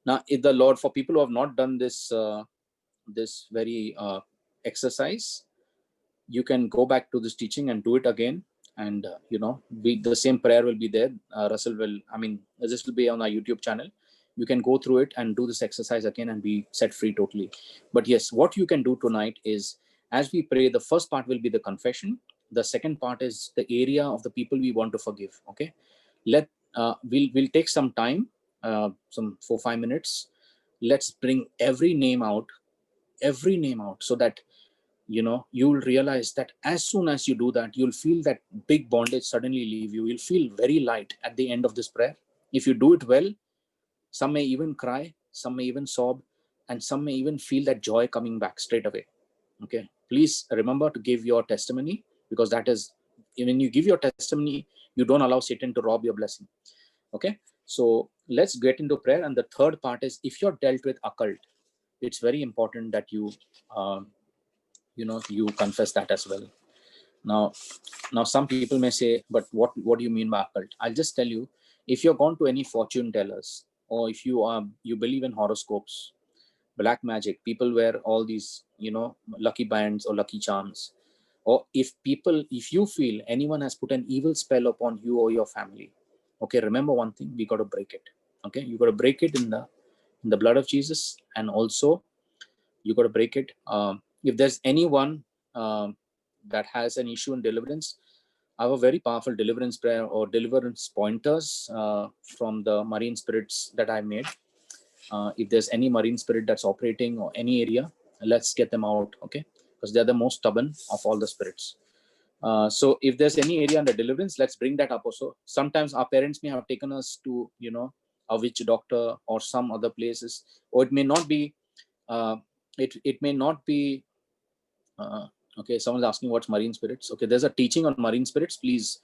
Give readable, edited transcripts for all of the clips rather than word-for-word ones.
Now, if the Lord, for people who have not done this, this very exercise, you can go back to this teaching and do it again. And, the same prayer will be there. Russell will, this will be on our YouTube channel. You can go through it and do this exercise again and be set free totally. But yes, what you can do tonight is, as we pray, the first part will be the confession. The second part is the area of the people we want to forgive. Okay. We'll take some time, some 4-5 minutes. Let's bring every name out, so that you'll realize that as soon as you do that, you'll feel that big bondage suddenly leave you. You'll feel very light at the end of this prayer. If you do it well, some may even cry, some may even sob, and some may even feel that joy coming back straight away. Okay, please remember to give your testimony, because that is, when you give your testimony, you don't allow Satan to rob your blessing. Okay, so let's get into prayer. And the third part is, if you're dealt with occult, it's very important that you you confess that as well. Now some people may say, but what do you mean by occult? I'll just tell you, if you're gone to any fortune tellers, or if you believe in horoscopes, black magic, people wear all these lucky bands or lucky charms, or if you feel anyone has put an evil spell upon you or your family, okay, remember one thing: we got to break it. Okay, you got to break it in the blood of Jesus. And also you got to break it. If there's anyone that has an issue in deliverance, I have a very powerful deliverance prayer or deliverance pointers from the marine spirits that I made. If there's any marine spirit that's operating or any area, let's get them out. Okay, because they're the most stubborn of all the spirits. So if there's any area under deliverance, let's bring that up also. Sometimes our parents may have taken us to a witch doctor or some other places, or it may not be it may not be okay. Someone's asking what's marine spirits. Okay, there's a teaching on marine spirits. Please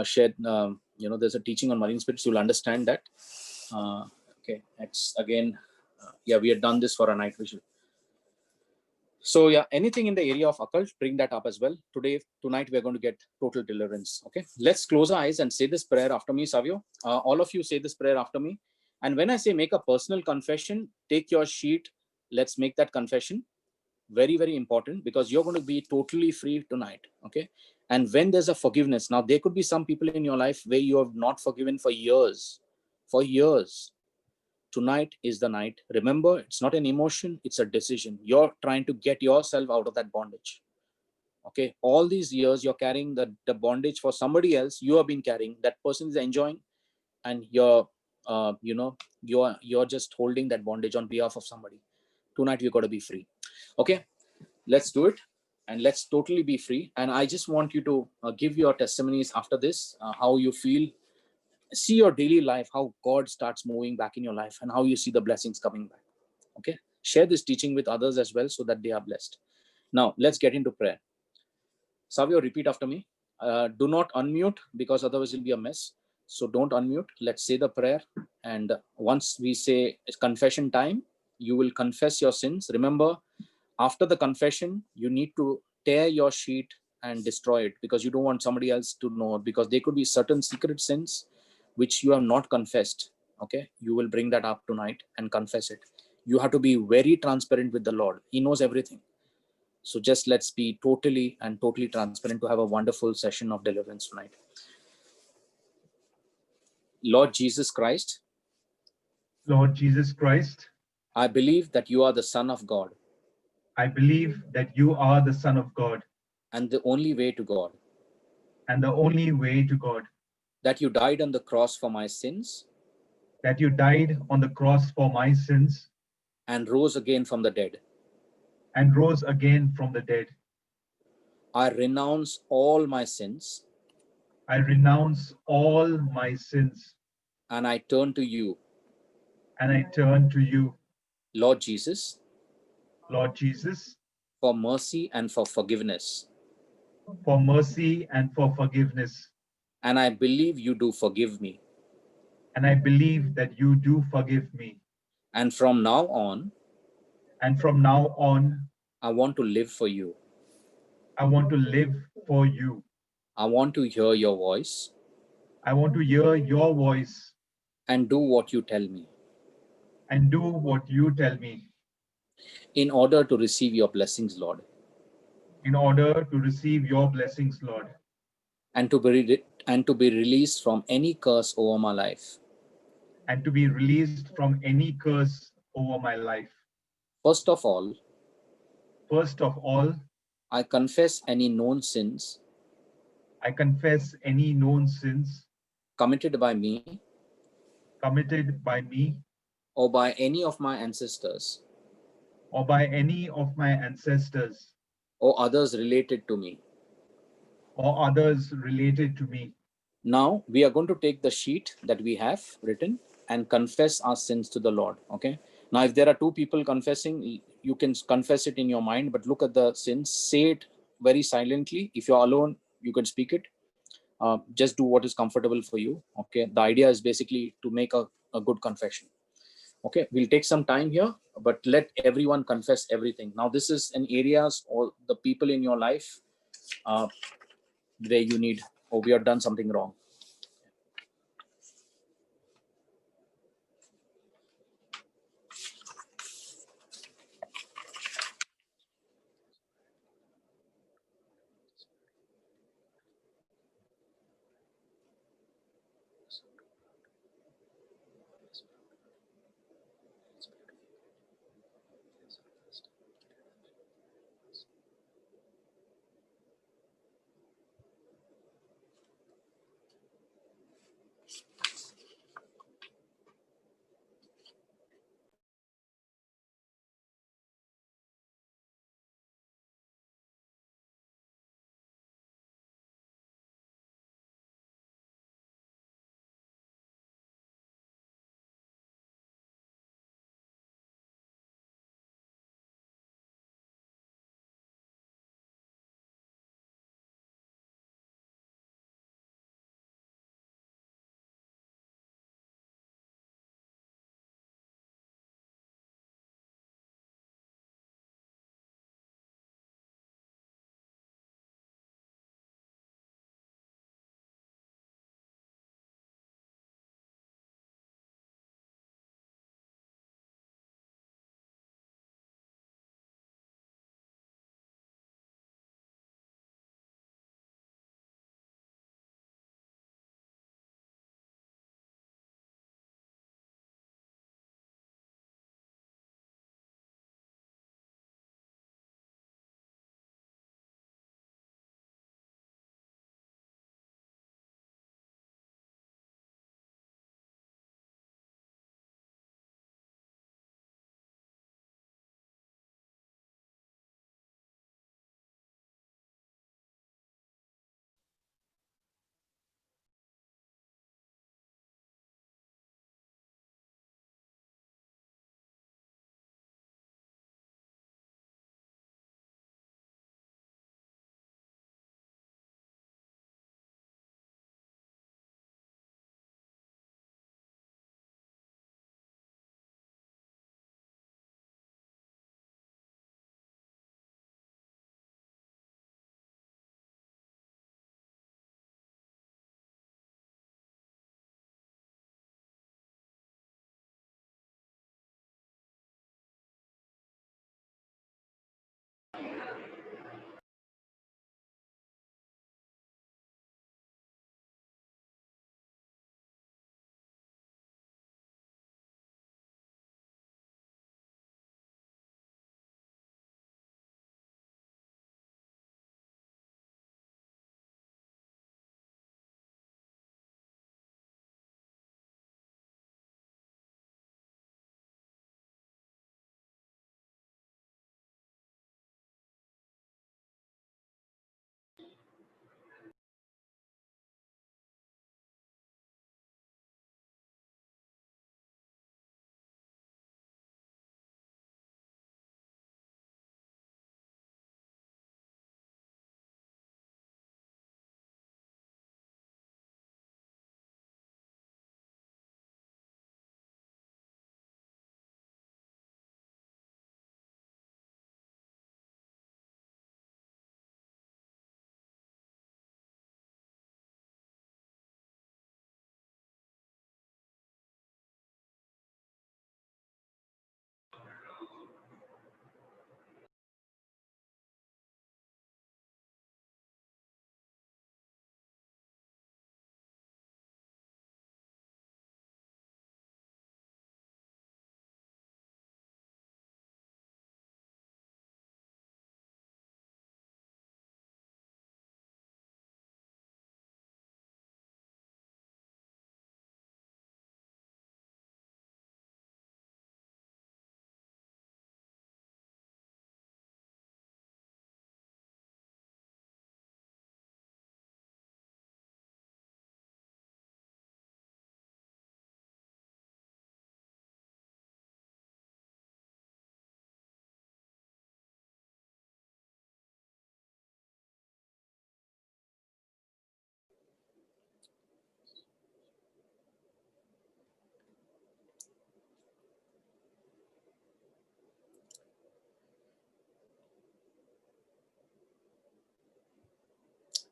share. There's a teaching on marine spirits. You'll understand that. Okay, it's again. Yeah, we had done this for a night vision. So yeah, anything in the area of occult, bring that up as well. Tonight, we're going to get total deliverance. Okay, let's close our eyes and say this prayer after me, Savio. All of you say this prayer after me. And when I say make a personal confession, take your sheet. Let's make that confession. Very, very important, because you're going to be totally free tonight. Okay. And when there's a forgiveness, now there could be some people in your life where you have not forgiven for years. Tonight is the night. Remember, it's not an emotion, it's a decision. You're trying to get yourself out of that bondage. Okay, all these years you're carrying the bondage for somebody else. You have been carrying, that person is enjoying, and you're just holding that bondage on behalf of somebody. Tonight you got to be free. Okay, let's do it, and let's totally be free. And I just want you to give your testimonies after this, how you feel. See your daily life, how God starts moving back in your life, and how you see the blessings coming back. Okay, share this teaching with others as well, so that they are blessed. Now let's get into prayer. Savio, repeat after me. Do not unmute, because otherwise it'll be a mess. So don't unmute. Let's say the prayer, and once we say it's confession time, you will confess your sins. Remember, after the confession, you need to tear your sheet and destroy it, because you don't want somebody else to know, because there could be certain secret sins which you have not confessed. Okay, you will bring that up tonight and confess it. You have to be very transparent with the Lord. He knows everything. So just let's be totally transparent to have a wonderful session of deliverance tonight. Lord Jesus Christ, Lord Jesus Christ, I believe that you are the Son of God I believe that you are the Son of God and the only way to God, and the only way to God, that you died on the cross for my sins that you died on the cross for my sins and rose again from the dead. and rose again from the dead. I renounce all my sins I renounce all my sins and I turn to you, and I turn to you, Lord Jesus, Lord Jesus, for mercy and for forgiveness. for mercy and for forgiveness. And I believe you do forgive me. And I believe that you do forgive me. And from now on, And from now on, I want to live for you. I want to live for you. I want to hear your voice I want to hear your voice and do what you tell me. and do what you tell me in order to receive your blessings, Lord, in order to receive your blessings, Lord, and to be released from any curse over my life. and to be released from any curse over my life. First of all, First of all, I confess any known sins I confess any known sins committed by me committed by me or by any of my ancestors or by any of my ancestors or others related to me. or others related to me. Now we are going to take the sheet that we have written and confess our sins to the Lord. Okay. Now, if there are two people confessing, you can confess it in your mind, but look at the sins, say it very silently. If you're alone, you can speak it. Just do what is comfortable for you. Okay. The idea is basically to make a good confession. Okay. We'll take some time here, but let everyone confess everything. Now, this is an areas or the people in your life uh, where you need, or we have done something wrong.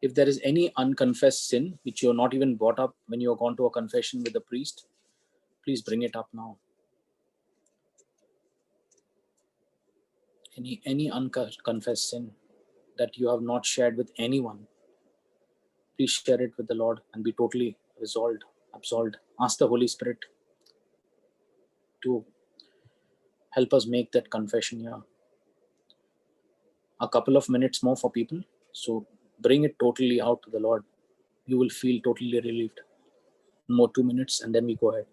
If there is any unconfessed sin which you're not even brought up when you're gone to a confession with the priest, please bring it up now. Any unconfessed sin that you have not shared with anyone, please share it with the Lord and be totally resolved, absolved. Ask the Holy Spirit to help us make that confession here. A couple of minutes more for people. So bring it totally out to the Lord. You will feel totally relieved. More 2 minutes and then we go ahead.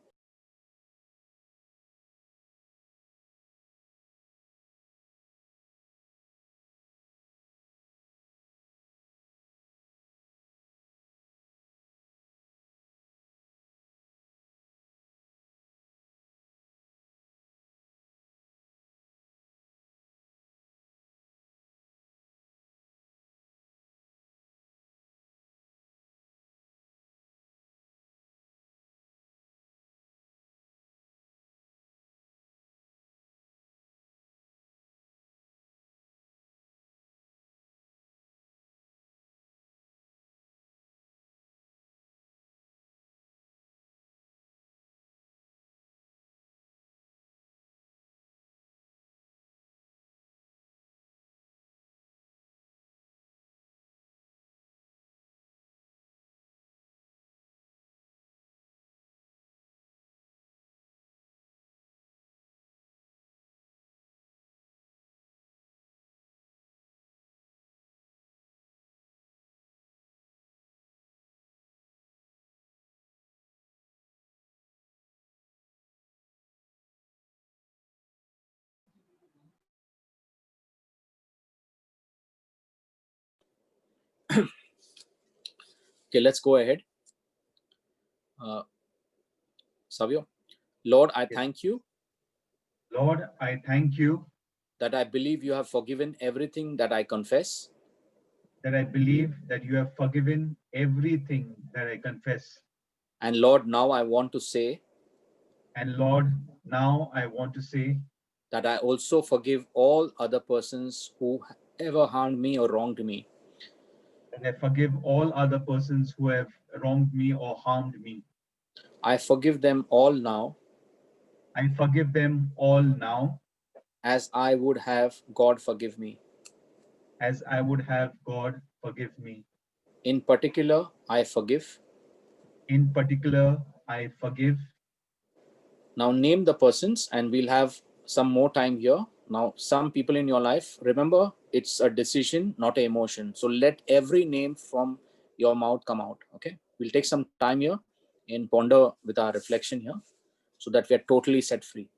Okay, let's go ahead. Savio, Lord, I thank you Lord, I thank you that I believe you have forgiven everything that I confess. that I believe that you have forgiven everything that I confess. And Lord, now I want to say And Lord, now I want to say that I also forgive all other persons who ever harmed me or wronged me. that I forgive all other persons who have wronged me or harmed me. I forgive them all now I forgive them all now as I would have God forgive me. as I would have God forgive me. In particular, I forgive. In particular, I forgive. Now name the persons and we'll have some more time here. Now, some people in your life, remember, it's a decision, not an emotion. So let every name from your mouth come out. Okay. We'll take some time here and ponder with our reflection here so that we are totally set free.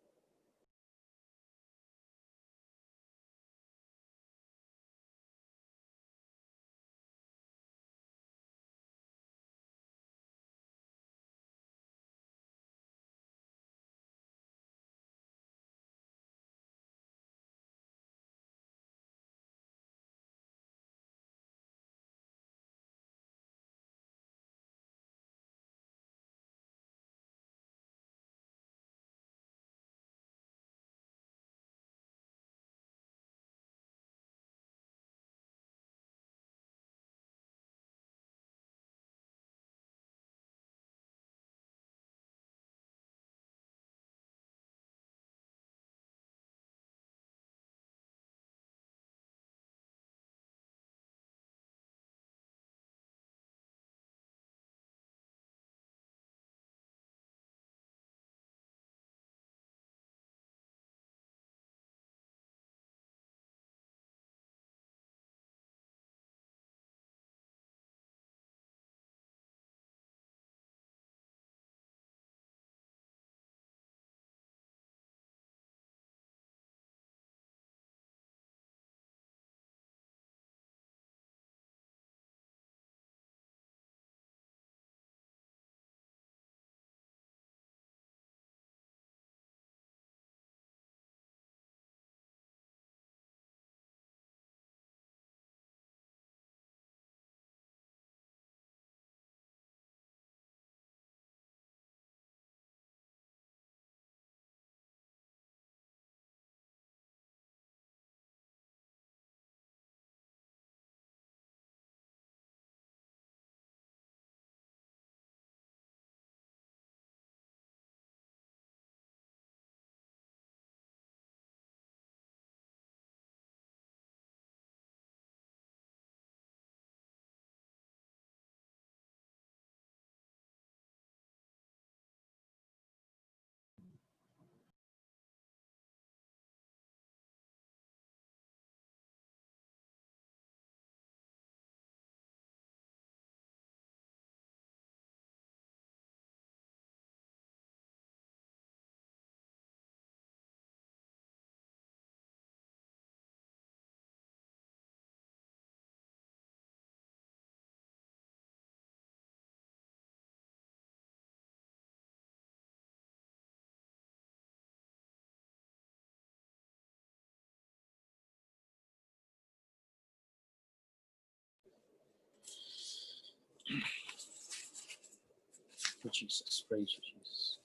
you, Jesus. Praise you, Jesus.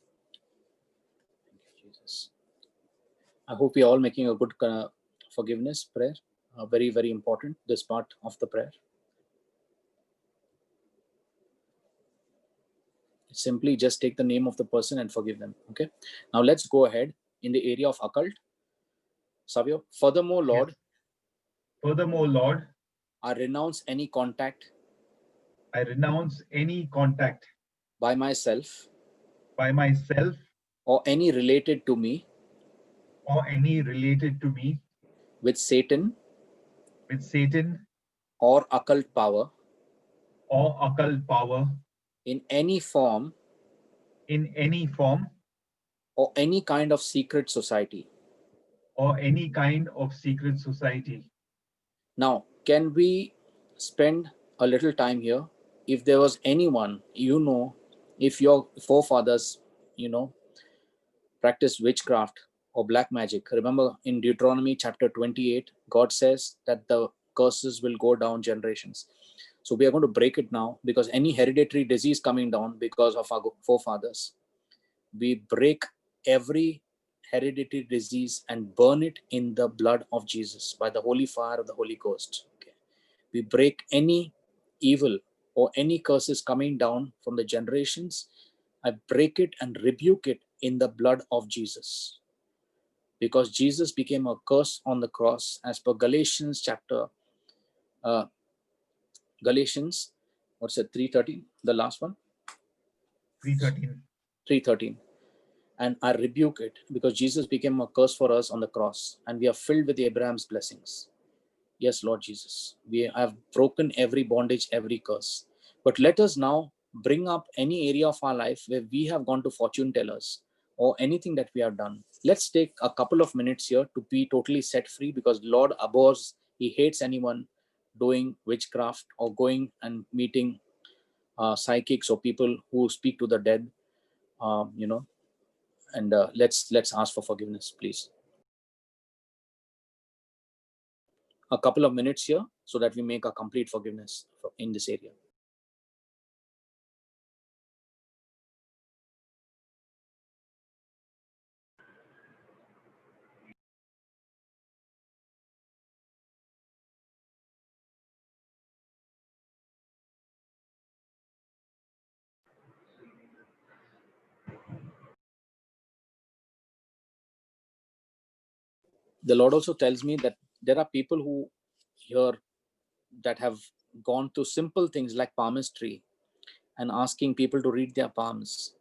Thank you, Jesus. I hope we are all making a good forgiveness prayer. Very, very important, this part of the prayer. Simply just take the name of the person and forgive them. Okay. Now let's go ahead in the area of occult. Savio, furthermore, Lord, Yes. Furthermore, Lord, I renounce any contact I renounce any contact by myself by myself or any related to me or any related to me with Satan with Satan or occult power or occult power in any form in any form or any kind of secret society. or any kind of secret society. Now, can we spend a little time here? If there was anyone, if your forefathers, practiced witchcraft or black magic, remember in Deuteronomy chapter 28, God says that the curses will go down generations. So we are going to break it now, because any hereditary disease coming down because of our forefathers, we break every hereditary disease and burn it in the blood of Jesus by the holy fire of the Holy Ghost. Okay. We break any evil or any curses coming down from the generations. I break it and rebuke it in the blood of Jesus, because Jesus became a curse on the cross, as per Galatians chapter Galatians, what's it, 3:13, the last one, 3:13. 3:13. And I rebuke it, because Jesus became a curse for us on the cross, and we are filled with Abraham's blessings. Yes, Lord Jesus, we have broken every bondage, every curse. But let us now bring up any area of our life where we have gone to fortune tellers or anything that we have done. Let's take a couple of minutes here to be totally set free, because Lord abhors, he hates anyone doing witchcraft or going and meeting psychics or people who speak to the dead, you know, and let's ask for forgiveness, please. A couple of minutes here so that we make a complete forgiveness in this area. The Lord also tells me that there are people who here that have gone to simple things like palmistry and asking people to read their palms.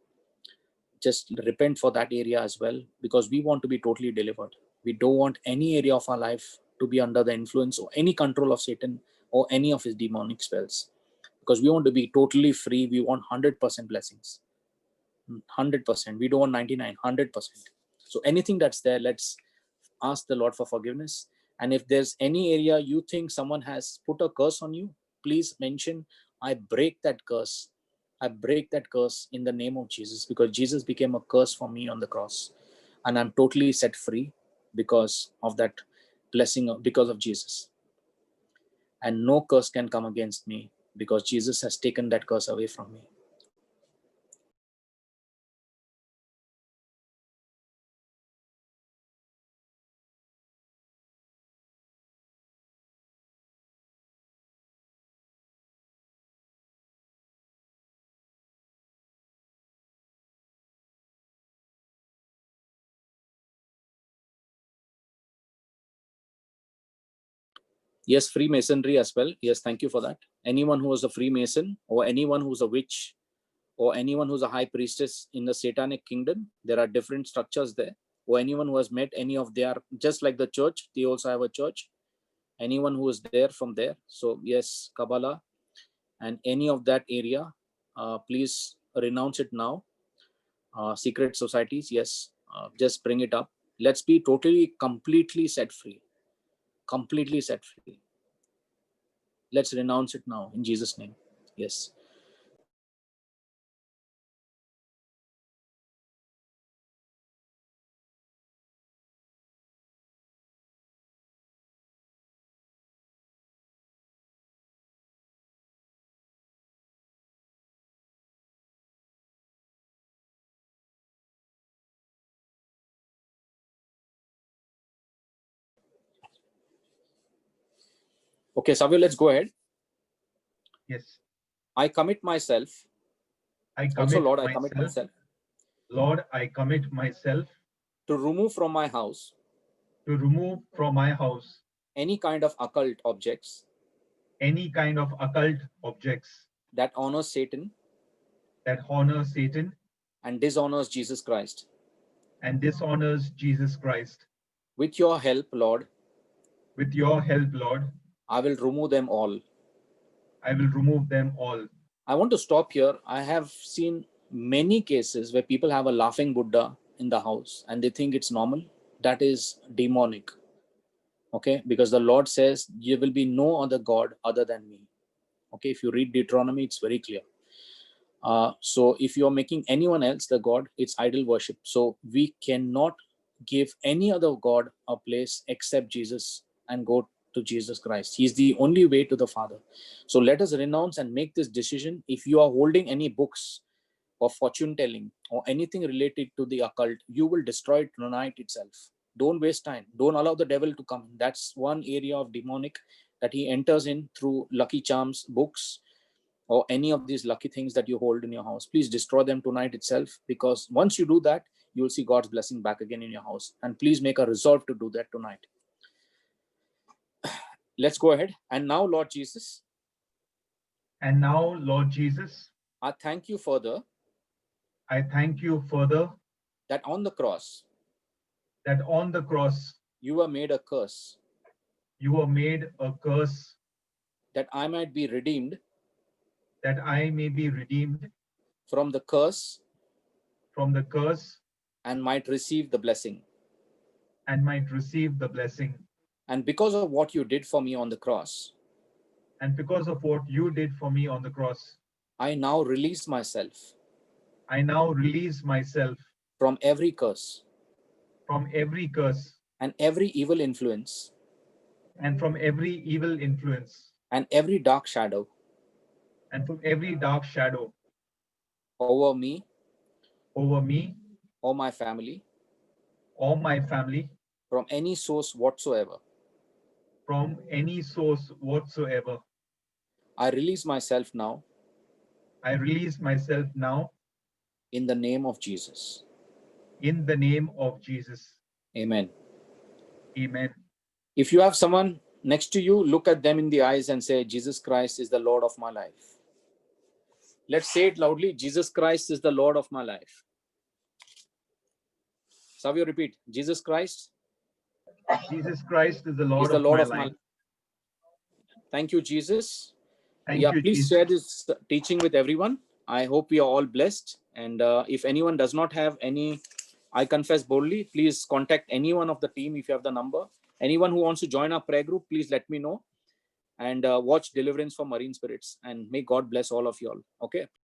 Just repent for that area as well, because we want to be totally delivered. We don't want any area of our life to be under the influence or any control of Satan or any of his demonic spells, because we want to be totally free. We want 100% blessings. 100%. We don't want 99, 100%. So anything that's there, let's ask the Lord for forgiveness. And if there's any area you think someone has put a curse on you, please mention, I break that curse. I break that curse in the name of Jesus, because Jesus became a curse for me on the cross. And I'm totally set free because of that blessing, because of Jesus. And no curse can come against me, because Jesus has taken that curse away from me. Yes, Freemasonry as well. Yes, thank you for that. Anyone who is a Freemason or anyone who's a witch or anyone who's a high priestess in the Satanic kingdom, there are different structures there. Or anyone who has met any of their, just like the church, they also have a church. Anyone who is there from there. So yes, Kabbalah and any of that area, please renounce it now. Secret societies, yes, just bring it up. Let's be totally, completely set free. Completely set free. Let's renounce it now in Jesus' name. Yes. Okay, Savio, let's go ahead. Yes. I commit myself. I Also, commit Lord, I commit myself. myself Lord, I commit myself to remove from my house to remove from my house any kind of occult objects any kind of occult objects that honors Satan that honor Satan and dishonors Jesus Christ. and dishonors Jesus Christ. With your help, Lord, With your help, Lord, I will remove them all. I will remove them all. I want to stop here. I have seen many cases where people have a laughing Buddha in the house and they think it's normal. That is demonic. Okay, because the Lord says, there will be no other God other than me. Okay, if you read Deuteronomy, it's very clear. So if you're making anyone else the God, it's idol worship. So we cannot give any other God a place except Jesus and go to Jesus Christ. He's the only way to the Father. So let us renounce and make this decision. If you are holding any books or fortune telling or anything related to the occult, you will destroy it tonight itself. Don't waste time. Don't allow the devil to come. That's one area of demonic that he enters in through lucky charms, books, or any of these lucky things that you hold in your house. Please destroy them tonight itself, because once you do that, you will see God's blessing back again in your house. And please make a resolve to do that tonight. Let's go ahead. And now, Lord Jesus, And now, Lord Jesus, I thank you further I thank you further that on the cross, that on the cross you were made a curse, you were made a curse, that I might be redeemed that I may be redeemed from the curse from the curse and might receive the blessing. and might receive the blessing. And because of what you did for me on the cross, And because of what you did for me on the cross, I now release myself I now release myself from every curse from every curse and every evil influence and from every evil influence and every dark shadow and from every dark shadow over me over me or my family or my family from any source whatsoever. from any source whatsoever. I release myself now I release myself now in the name of Jesus. in the name of Jesus. Amen. Amen. If you have someone next to you, look at them in the eyes and say, Jesus Christ is the Lord of my life. Let's say it loudly. Jesus Christ is the Lord of my life. Savio, repeat. Jesus Christ Jesus Christ is the is Lord the of Lord my of my life. life. Thank you, Jesus. Thank Yeah, you, please Jesus. share this teaching with everyone. I hope we are all blessed. And if anyone does not have any, I confess boldly, please contact any one of the team if you have the number. Anyone who wants to join our prayer group, please let me know. And watch Deliverance for Marine Spirits. And may God bless all of you all. Okay.